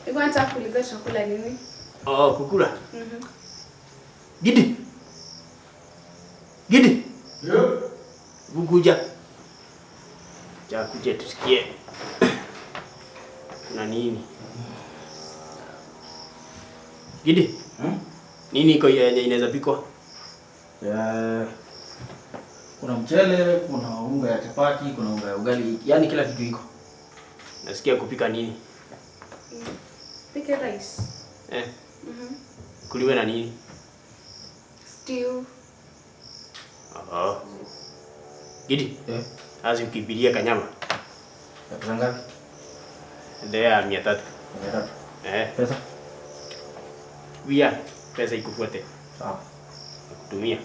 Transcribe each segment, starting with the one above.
Iko nataka kuuliza chakula nini? Kukula. Gidi. Ndio. Bukuja. Kuja tusikie. Kuna nini? Gidi. Nini iko yenye inaweza pikwa? Kuna mchele, kuna unga ya chapati, kuna unga ya ugali, yani kila kitu iko. Nasikia kupika nini? Pike rice. Kuliwe na nini? Stew. Gidi. Azi ukibiria kanyama. Pesa ngapi? Ndio 300. 300. Pesa? Pesa ikufuate. Sawa. Kutumia.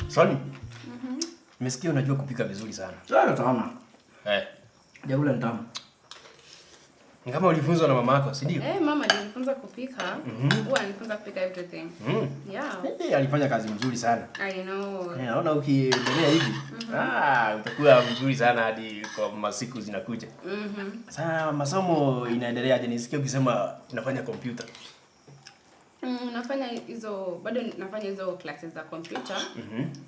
Soni. Nimesikia unajua kupika vizuri sana. Sasa utaona. Jaula nitamu. Ni kama ulifunzwa na mama yako, si ndio? Mama alinifunza kupika. Huwa alinifunza kupika everything. Yeah. Alifanya kazi nzuri sana. I know. Naona ukiendelea hivi, utakuwa mzuri sana hadi kwa masiku zinakuja. Sasa masomo inaendeleaje? Nisikia ukisema unafanya computer. Bado nafanya hizo classes za computer.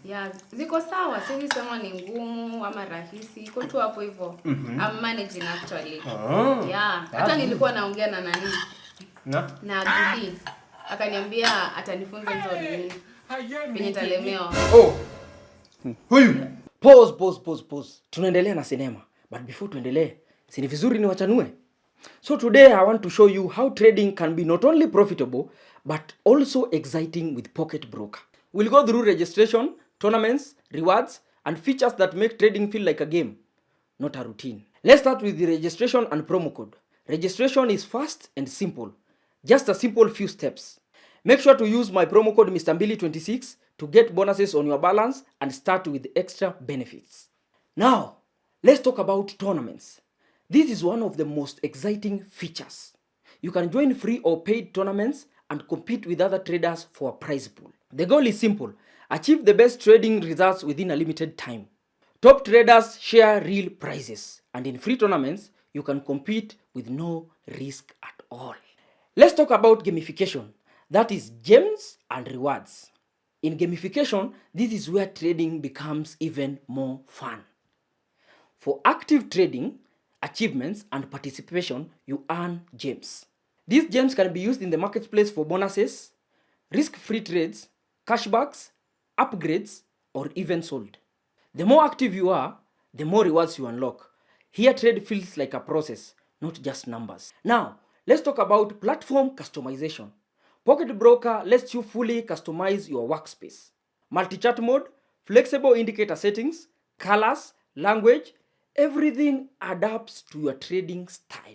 Yeah, ziko sawa. Siwezi sema ni ngumu ama rahisi. Iko tu hapo hivyo. I'm managing actually. Yeah. Hata nilikuwa naongea na nani? Na Gidi. Akaniambia atanifunza hizo nini. Penye talemewa. Huyu. Pause. Tunaendelea na sinema. But before tuendelee, si ni vizuri ni wachanue. So today I want to show you how trading can be not only profitable but also exciting with Pocket Broker. We'll go through registration, tournaments, rewards, and features that make trading feel like a game, not a routine. Let's start with the registration and promo code. Registration is fast and simple. Just a simple few steps. Make sure to use my promo code Mr.Mbili26 to get bonuses on your balance and start with extra benefits. Now, let's talk about tournaments. This is one of the most exciting features. You can join free or paid tournaments and compete with other traders for a prize pool. The goal is simple. Achieve the best trading results within a limited time. Top traders share real prizes, and in free tournaments, you can compete with no risk at all. Let's talk about gamification. That is gems and rewards. In gamification, this is where trading becomes even more fun. For active trading, achievements, and participation, you earn gems. These gems can be used in the marketplace for bonuses, risk-free trades, cashbacks, upgrades, or even sold. The more active you are, the more rewards you unlock. Here, trade feels like a process, not just numbers. Now, let's talk about platform customization. Pocket Broker lets you fully customize your workspace. Multi-chat mode, flexible indicator settings, colors, language, everything adapts to your trading style.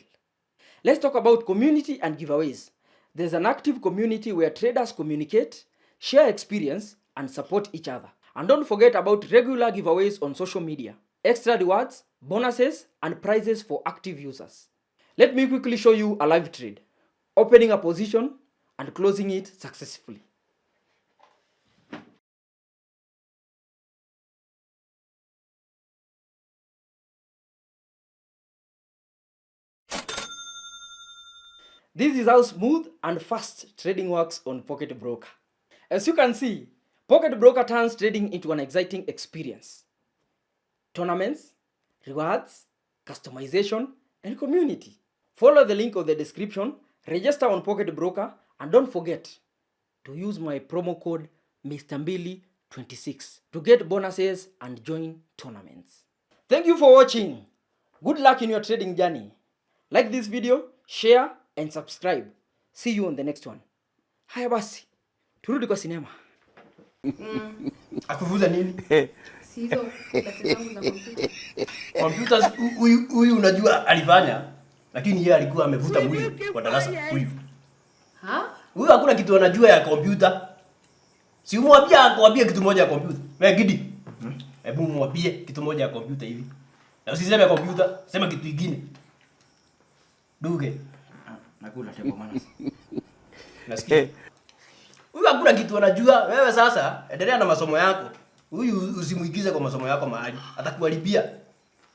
Let's talk about community and giveaways. There's an active community where traders communicate, share experience, and support each other. And don't forget about regular giveaways on social media, extra rewards, bonuses, and prizes for active users. Let me quickly show you a live trade, opening a position and closing it successfully. This is how smooth and fast trading works on Pocket Broker. As you can see, Pocket Broker turns trading into an exciting experience. Tournaments, rewards, customization, and community. Follow the link of the description, register on Pocket Broker, and don't forget to use my promo code Mr.Mbili26 to get bonuses and join tournaments. Thank you for watching. Good luck in your trading journey. Like this video, share, and subscribe. See you on the next one. Haya basi, turudi kwa sinema. Akuvuza nini? Sizo, kazi zangu za computer. Computers huyu unajua alifanya, lakini yeye alikuwa amevuta mwili kwa darasa huyu. Huyu hakuna kitu anajua ya kompyuta. Si umwambia akwambie kitu moja ya kompyuta. Wewe Gidi. Hebu mwambie kitu moja ya kompyuta hivi. Na usiseme kompyuta, sema kitu kingine. Duge. Nakula tembo maana. Nasikia. Huyu hakuna kitu anajua. Wewe sasa endelea na masomo yako. Huyu usimuigize kwa masomo yako mahali. Atakuharibia.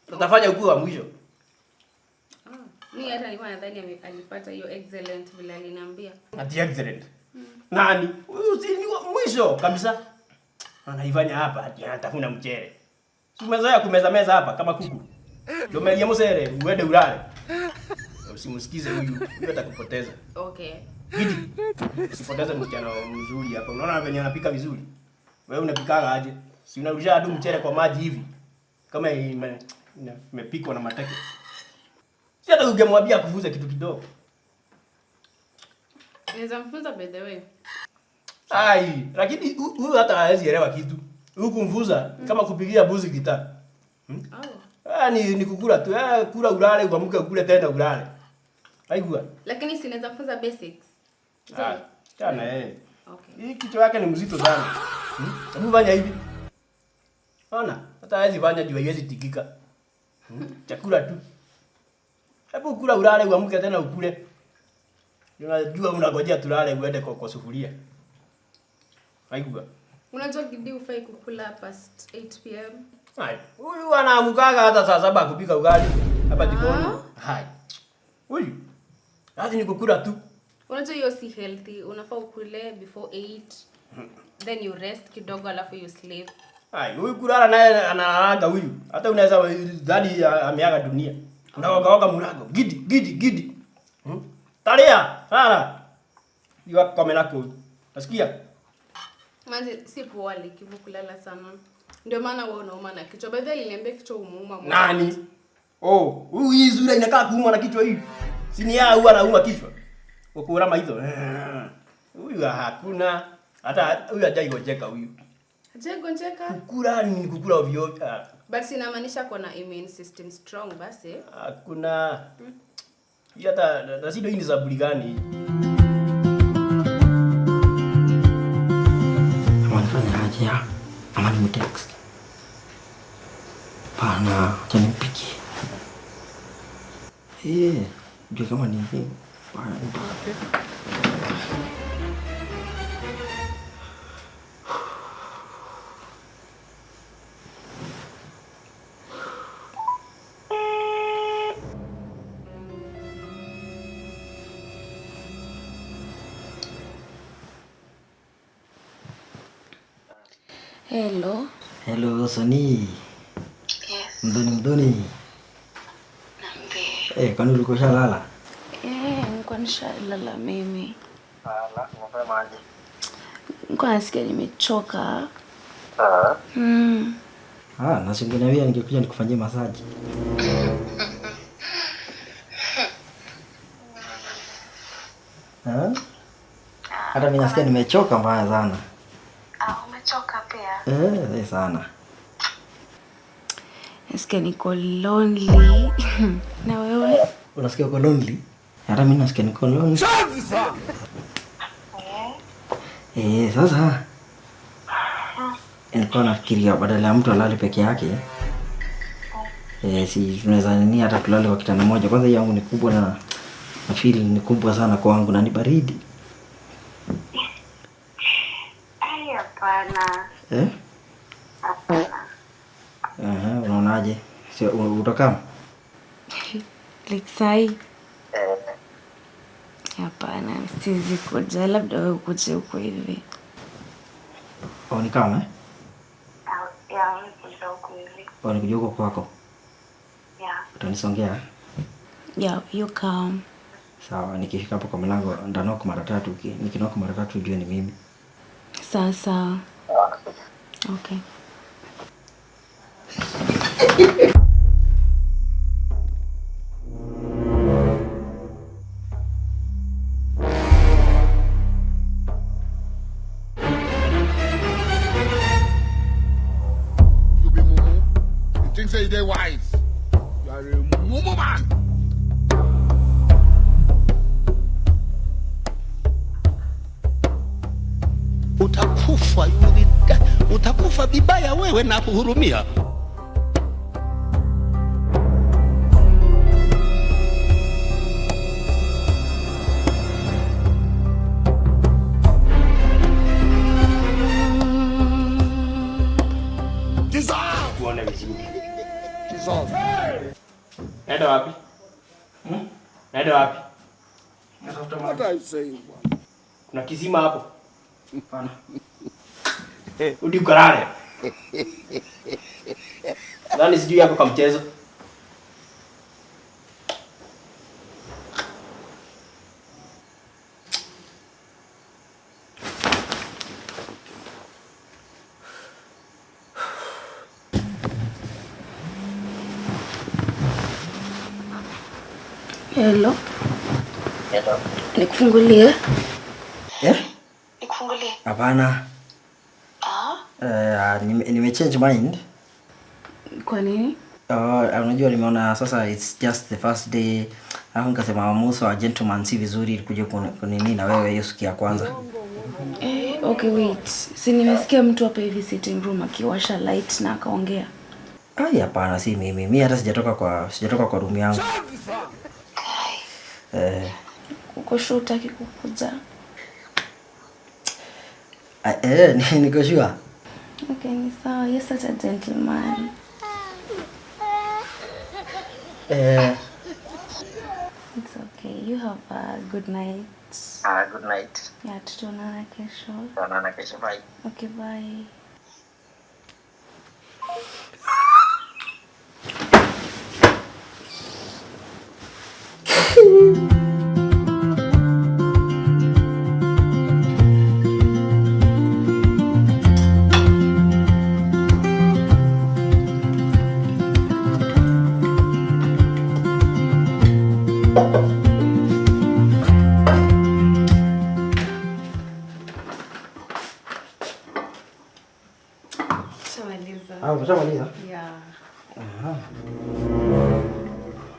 Utafanya ukuu wa mwisho. Mimi hata nilikuwa nadhani alipata hiyo excellent vile aliniambia. Ati excellent. Nani? Huyu si ni mwisho kabisa. Anaifanya hapa ati anatafuna mchele. Si umezoea kumeza meza hapa kama kuku. Ndio melia msere uende ulale. Usimsikize huyu. Huyu atakupoteza. Okay. Gidi. Usipoteze msichana mzuri hapa. Unaona venye anapika vizuri. Wewe unapikaga aje? Si unarusha hadi mchele kwa maji hivi. Kama imepikwa na mateke. Si hata ungemwambia kuvuza kitu kidogo. Naweza mfunza by the way. Ai, lakini huyu hata hawezi elewa kitu. Huku mvuza kama kupigia buzi gitaa. Ni kukula tu. Kula ulale, uamke ukule tena ulale. Haikuwa. Lakini si naweza funza basics. Kana Okay. Hii kichwa yake ni mzito sana. Hebu fanya hivi. Ona, hata hawezi fanya juu haiwezi tikika. Chakula tu. Hebu kula ulale, uamke tena ukule. Unajua unangojea tulale uende kwa sufuria. Haikuwa. Unajua Gidi ufai kukula past 8 p.m. Hai. Huyu anaamukaga hata saa 7 kupika ugali hapa jikoni. Hai. Huyu. Hadi ni kukula tu. Unajua hiyo si healthy. Unafaa ukule before 8. Then you rest kidogo alafu you sleep. Hai, huyu kulala naye analala huyu. Hata unaweza dhani ameaga dunia. Unaoga mlango. Gidi. Talia, sana. Yua komenako. Nasikia? Maji si poa likivu kulala sana. Ndio maana wewe unauma na kichwa. Baadhi aliniambia kichwa umuuma. Nani? Oh, huyu hii zura inakaa kuuma na kichwa hii. Si ni yeye huwa anauma kichwa. Ukurama hizo. Huyu hakuna. Hata huyu hajaigonjeka huyu. Hajaigonjeka? Kukula ni kukula ovyo. But inamaanisha kuna immune system strong basi. Hakuna. Hii hata nasido hii ni sabuli gani? Amanifanya aje ya? Amani mtext. Pana, acha nimpiki. Ndio kama ni hivi. Hello, Soni. Yes. Mdoni. Nambe. Kwani ulikuwa shalala? Nilikuwa nishalala mimi. Unafanya aje? Nilikuwa nasikia nimechoka. Na singeniambia ningekuja nikufanyie masaji. Hata mimi nasikia nimechoka mbaya sana. Umechoka pia? Sana. Nasikia niko lonely. Na wewe? Unasikia uko lonely? Hata mimi nasikia niko lonely. Sasa. Nilikuwa nafikiria badala ya mtu alale peke yake. Si tunaweza nini hata tulale kwa kitanda moja. Kwanza hii yangu ni kubwa na feel ni kubwa sana kwangu na ni baridi. Hapana. Hapana. Unaonaje? Sio utakaa? Like sai. Hapana, siwezi kuja, labda wewe ukuje huko hivi. Ni kama Nikuja huko hivi. Nikuja huko kwako? Utanisongea? You come. Sawa, nikifika hapo kwa mlango ndanoka mara 3. Nikinoka mara 3 ujue ni mimi. Sawa. Okay. You be mumu. You think say they wise? You are a mumu man. utakufa, utakufa vibaya wewe na kuhurumia. Tuone vizuri. Naenda wapi? Naenda wapi? What are you saying? Kuna kisima hapo. Hapana. Udi ukarare. Nani sijui hapo kwa mchezo. Hello. Nikufungulie? Nikufungulie? Hapana. Nimechange mind. Kwa nini? Unajua nimeona sasa it's just the first day. Alafu nikasema Musa wa gentleman si vizuri kuja kunini na wewe hiyo siku ya kwanza. Okay, wait. Si nimesikia mtu hapa hivi sitting room akiwasha light na akaongea. Hapana, si mimi. Mimi hata sijatoka kwa room yangu. Uko sure utaki kukuja? Niko sure. Okay, ni sawa. You're such a gentleman. It's okay. You have a good night. Good night. Yeah, tutaonana kesho. Tuonana kesho. Bye. Okay, bye. Ushamaliza? Yeah.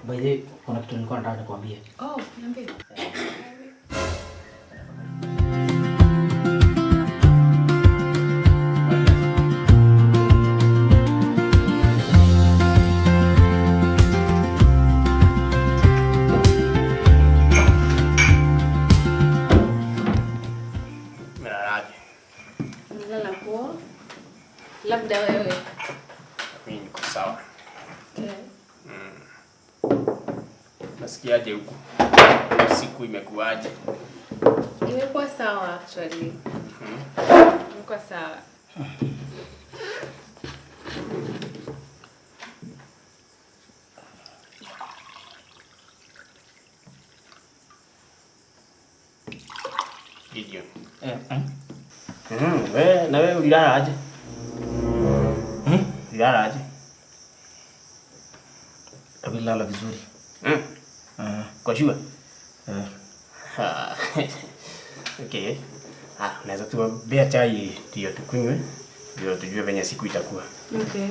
By the way, kuna kitu nilikuwa nataka nikwambie. Niambie. Labda wewe. Mimi niko sawa. Okay. Nasikiaje huko? Siku imekuaje? Imekuwa sawa actually. Imekuwa sawa. Gideon. Wewe na wewe ulilala aje? Ulilala aje? Nilala vizuri. Kwa shua? Okay. Naweza tuwabea chai ndio tukunywe. Ndio tujue venye siku itakuwa. Okay.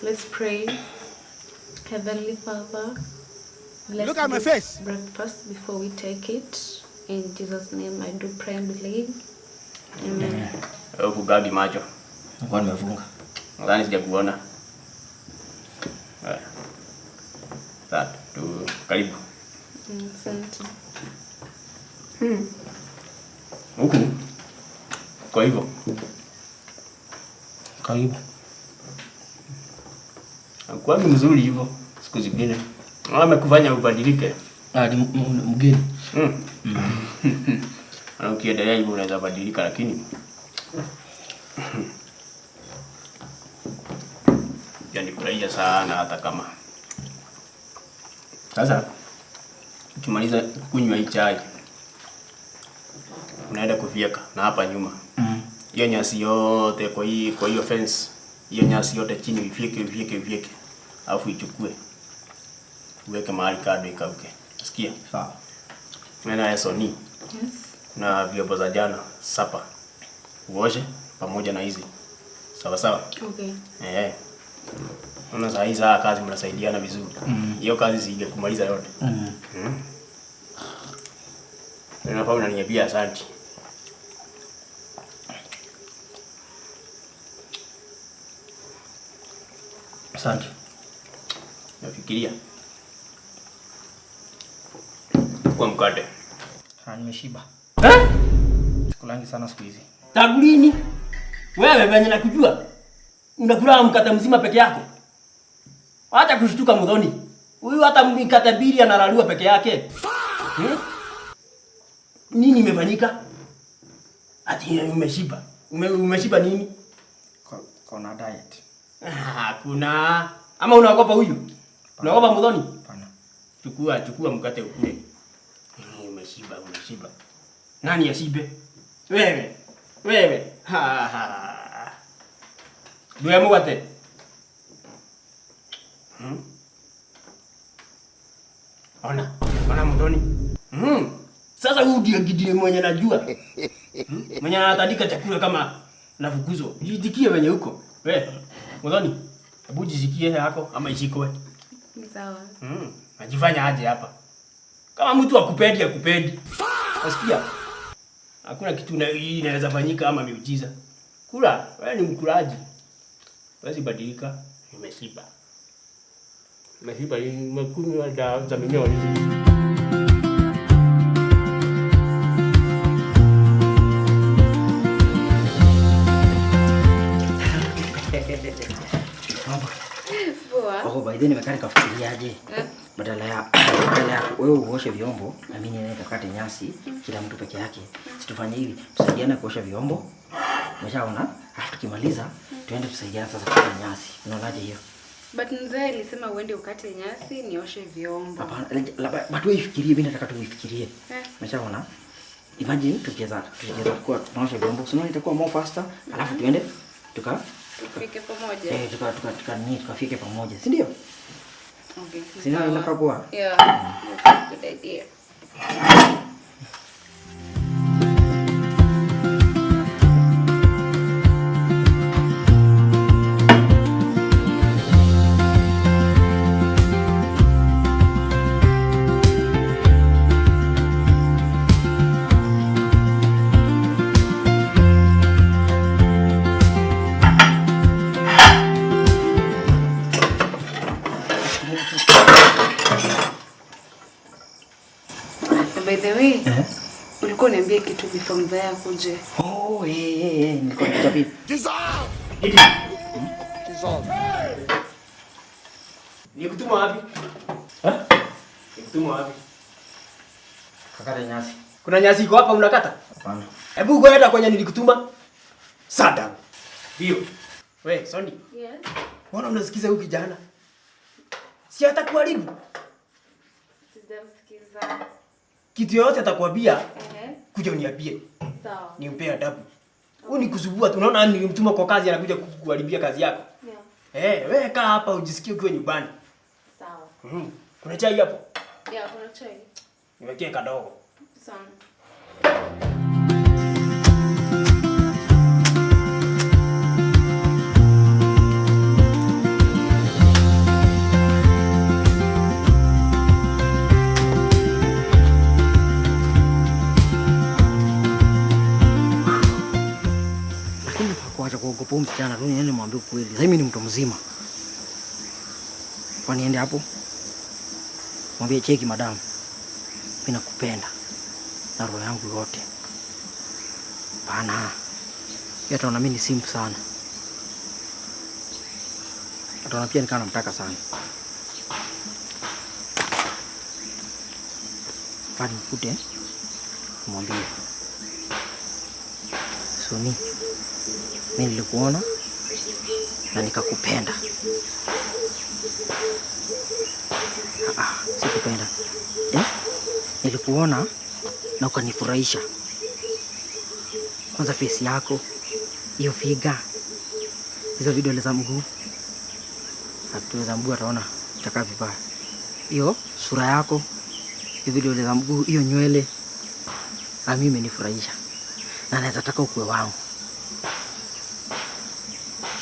Let's pray. Heavenly Father, look at my face. Breakfast before we take it. In Jesus' name I do pray and believe. Amen. Ukugagi macho. Kwa nimefunga. Nadhani sijakuona. Karibu. Asante. Huku. Kwa hivyo. Karibu. Kwa mzuri hivyo siku zingine. Amekufanya ubadilike. Ni mgeni. Ukiendelea hivyo unaweza badilika lakini yani kufurahia sana hata kama. Sasa ukimaliza kunywa hii chai unaenda kufieka na hapa nyuma. Hiyo nyasi yote kwa hiyo fence. Hiyo nyasi yote chini ufieke. Alafu ichukue. Uweke mahali kado ikauke. Sikia? Sawa. Nena ya Sony. Yes. Na vyombo za jana sapa. Uoshe pamoja na hizi. Sawa sawa? Okay. Una saa hizi kazi mnasaidiana vizuri. Hiyo kazi sige kumaliza yote. Ninafaa unaniambia asante. Asante. Nafikiria. Kwa mkate. Nimeshiba. Sikulangi sana siku hizi. Tangu lini? Wewe venye nakujua. Unakula mkate mzima peke yako. Acha kushtuka Muthoni. Huyu hata mkate mbili analaliwa peke yake. Nini imefanyika? Ati umeshiba. Umeshiba nini? Kona diet. Hakuna. Ama unaogopa huyu? Unaogopa Muthoni? Hapana. Chukua mkate ukule. Umeshiba. Nani ashibe? Wewe. Ndio mkate. Ona Muthoni. Sasa huyu ndio gidie mwenye najua. Mwenye anatandika chakula kama nafukuzo. Jitikie wenye huko. Wewe, Muthoni, hebu jisikie yako ama ishikwe. Ni sawa. Najifanya aje hapa? Kama mtu akupendi. Unasikia? Hakuna kitu inaweza fanyika ama miujiza. Kula, wewe ni mkulaji. Basi badilika, nimeshiba. Nimekunywa dawa za minyoo. Oh, by the way nimekaa nikafikiriaje? Badala ya wewe uoshe vyombo na mimi niende kakate nyasi kila mtu peke yake. Situfanye hivi, tusaidiane kuosha vyombo. Umeshaona? Alafu tukimaliza tuende tusaidiane sasa kukata nyasi. Unaonaje hiyo? But mzee alisema uende ukate nyasi, nioshe vyombo. Hapana, but wewe ifikirie, mimi nataka tu uifikirie. Umeshaona? Imagine tukiweza kwa tunaosha vyombo, sio itakuwa more faster, alafu tuende tufike pamoja. Tukafike pamoja, si ndio? Okay. Sina inakaa poa. Yeah. That's a good idea. By the way, ulikuwa uniambia kitu before mzee akuje. Oh, nilikuwa nitapi. Dissolve! Nikutuma wapi? Nikutuma wapi? Kakata nyasi. Kuna nyasi iko hapa unakata? Hapana. Hebu ngoenda kwenye nilikutuma. Sada. Ndio. Wewe, Soni. Yes. Mbona unasikiza huyu kijana? Si atakuharibu. Sijamsikiza. Kitu yoyote atakwambia, kuja uniambie. Sawa. Nimpe adabu. Huyu ni kuzubua tu. Unaona nilimtuma kwa kazi anakuja kukuharibia kazi yako. Yeah. Wewe kaa hapa ujisikie ukiwa nyumbani. Sawa. Kuna chai hapo? Yeah, kuna chai. Niwekee kadogo. Sawa. Kuacha kuogopa msichana tu, niende mwambie ukweli. Sasa mimi ni mtu mzima. Kwa niende hapo? Mwambie cheki madam. Mimi nakupenda. Na roho yangu yote. Bana. Ataona mimi ni simple sana. Ataona pia nikana namtaka sana. Fadi mkute. Mwambie. Soni. Mimi nilikuona na nikakupenda. Sikupenda. Nilikuona na ukanifurahisha. Kwanza face yako, hiyo figa, hizo vidole za mguu. Vidole za mguu ataona itakaa vibaya. Hiyo sura yako, hiyo vidole za mguu, hiyo nywele. Mimi imenifurahisha. Na naweza taka ukue wangu.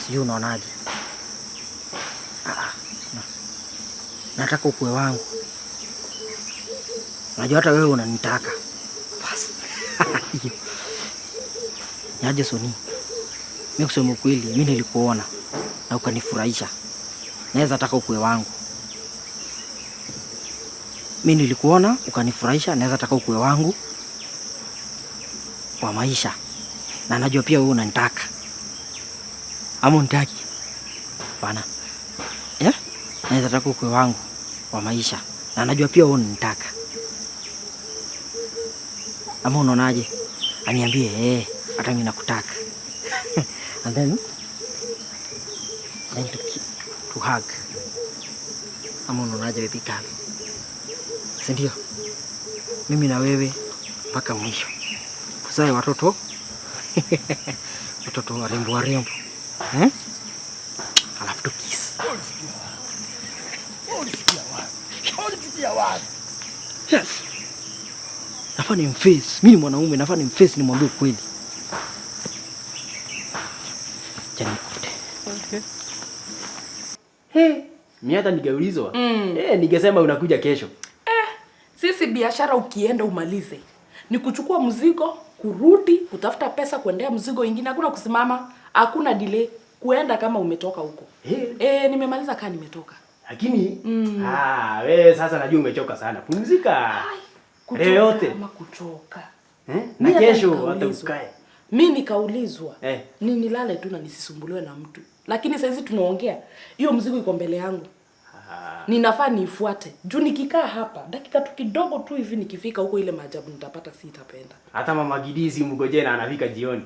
Sijui unaonaje? Nataka ukue wangu. Unajua hata wewe unanitaka. Basi. Niaje Soni? Mimi kusema kweli, mimi nilikuona na ukanifurahisha. naweza taka ukue wangu. Mimi nilikuona ukanifurahisha, naweza taka ukue wangu wa maisha. Na najua pia wewe unanitaka. Ama unitaki? Bana. Naweza taka ukue wangu wa maisha. Na najua pia wewe unanitaka. Ama unaonaje? Aniambie hata mimi nakutaka. And then to hug. Ama unaonaje baby girl? Si ndio? Mimi na wewe mpaka mwisho. Tuzae watoto. Watoto warembo. Alafu kiss. Yes. Nafaa nimface. Mimi ni mwanaume, nafaa nimface nimwambie ukweli. Jani. Okay. Mimi hata ningeulizwa. Ningesema unakuja kesho. Sisi biashara ukienda umalize. Ni kuchukua mzigo, kurudi, kutafuta pesa kuendea mzigo ingine, hakuna kusimama, hakuna delay, kuenda kama umetoka huko. Nimemaliza kama nimetoka. Lakini wewe sasa najua umechoka sana. Pumzika. Leo yote kama kuchoka. Na kesho hata ukae. Mimi nikaulizwa. Nilale tu na nisisumbuliwe na mtu. Lakini sasa hizi tunaongea, hiyo mzigo iko mbele yangu. Ninafaa nifuate. Juu nikikaa hapa, dakika tu kidogo tu hivi nikifika huko ile maajabu nitapata sitapenda. Hata mama Gidizi mgoje na anafika jioni.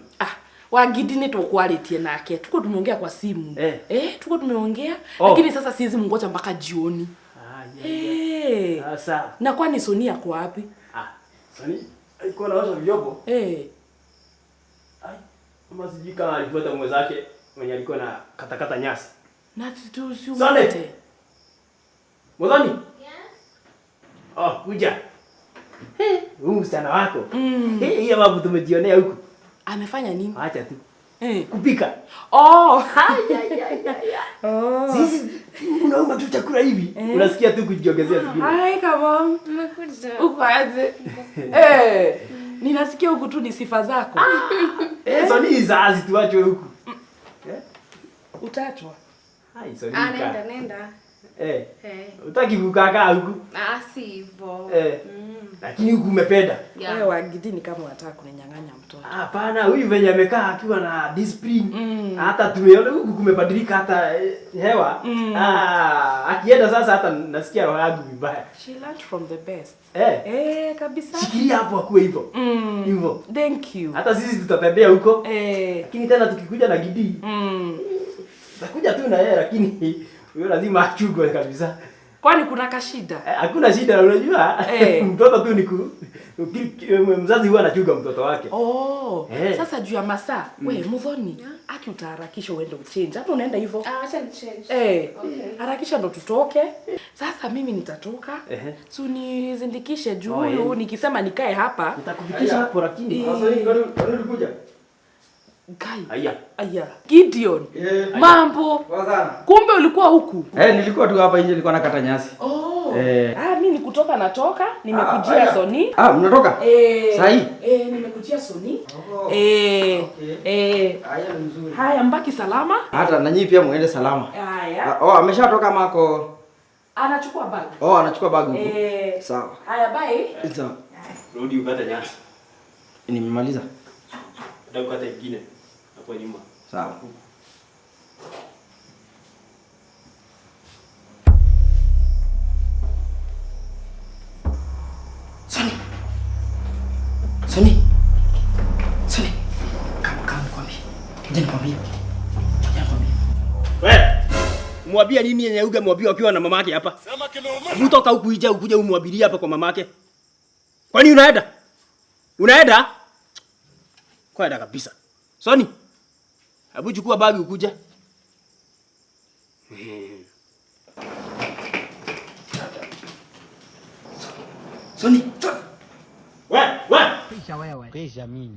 Wagidini tu quality nake. Tuko tumeongea kwa simu. Tuko tumeongea, lakini sasa siwezi mngoja mpaka jioni. Sasa. Na kwani Sonia kwa wapi? Sonia alikuwa anaosha vyombo. Mama sijui kama alifuata mwenzake mwenye alikuwa na katakata nyasi. Na tusiumete. Mwadhani? Yes. Kuja. Huyu msichana wako. Hii babu tumejionea huko. Amefanya nini? Acha tu. Kupika. Sisi unauma tu chakula hivi. Unasikia tu kujiongezea zingine. Hai kama umekuja. Uko aje? Ninasikia huku tu ni sifa zako. Soni zazi tuachwe huku. Utaachwa. Hai Soni. Nenda. Utaki kukaa huku? Si hivyo. Lakini huku umependa. Wewe Wagidini kama unataka kuninyang'anya mtoto. Hapana, huyu venye amekaa akiwa na discipline. Hata tumeona huku kumebadilika hata hewa. Akienda sasa hata nasikia roho yangu vibaya. She learned from the best. Kabisa. Shikilia hapo akue hivyo. Hivyo. Thank you. Hata sisi tutatembea huko. Lakini tena tukikuja na Gidi. Tutakuja tu na yeye lakini wewe lazima achugwe kabisa. Kwani kuna kashida? Hakuna shida unajua. Mtoto tu mzazi huwa anachuga mtoto wake. Sasa juu ya masaa, wewe Mudhoni, aki utaharakisha uende uchange. Hata unaenda hivyo? Acha ni change. Harakisha ndo tutoke. Sasa mimi nitatoka. So nizindikishe juu nikisema nikae hapa. Nitakufikisha hapo lakini. Sasa kuja. Gai. Aya. Gideon. Mambo. Kumbe ulikuwa huku? Nilikuwa tu hapa nje nilikuwa nakata nyasi. Mimi nikutoka natoka, nimekujia Soni. Mnatoka? Sahi? Nimekujia Soni. Haya ni nzuri. Haya mbaki salama. Hata na nyinyi pia muende salama. Haya. Ameshatoka mako. Anachukua bag. Anachukua bag huko. Sawa. Haya bye. Sawa. Rudi ukate nyasi. Nimemaliza. Ndio ukate ingine hapo nyuma. Sawa. Soni. Kama kwambie. Njeni kwambie. Mwambia nini yenye uga mwambia ukiwa na mamake hapa? Mtoka huku ije ukuje umwabiria hapa kwa mamake. Kwani unaenda? Unaenda? Kwenda kabisa. Soni. Hebu chukua bagi ukuje. Soni. Wewe. Pisha mimi.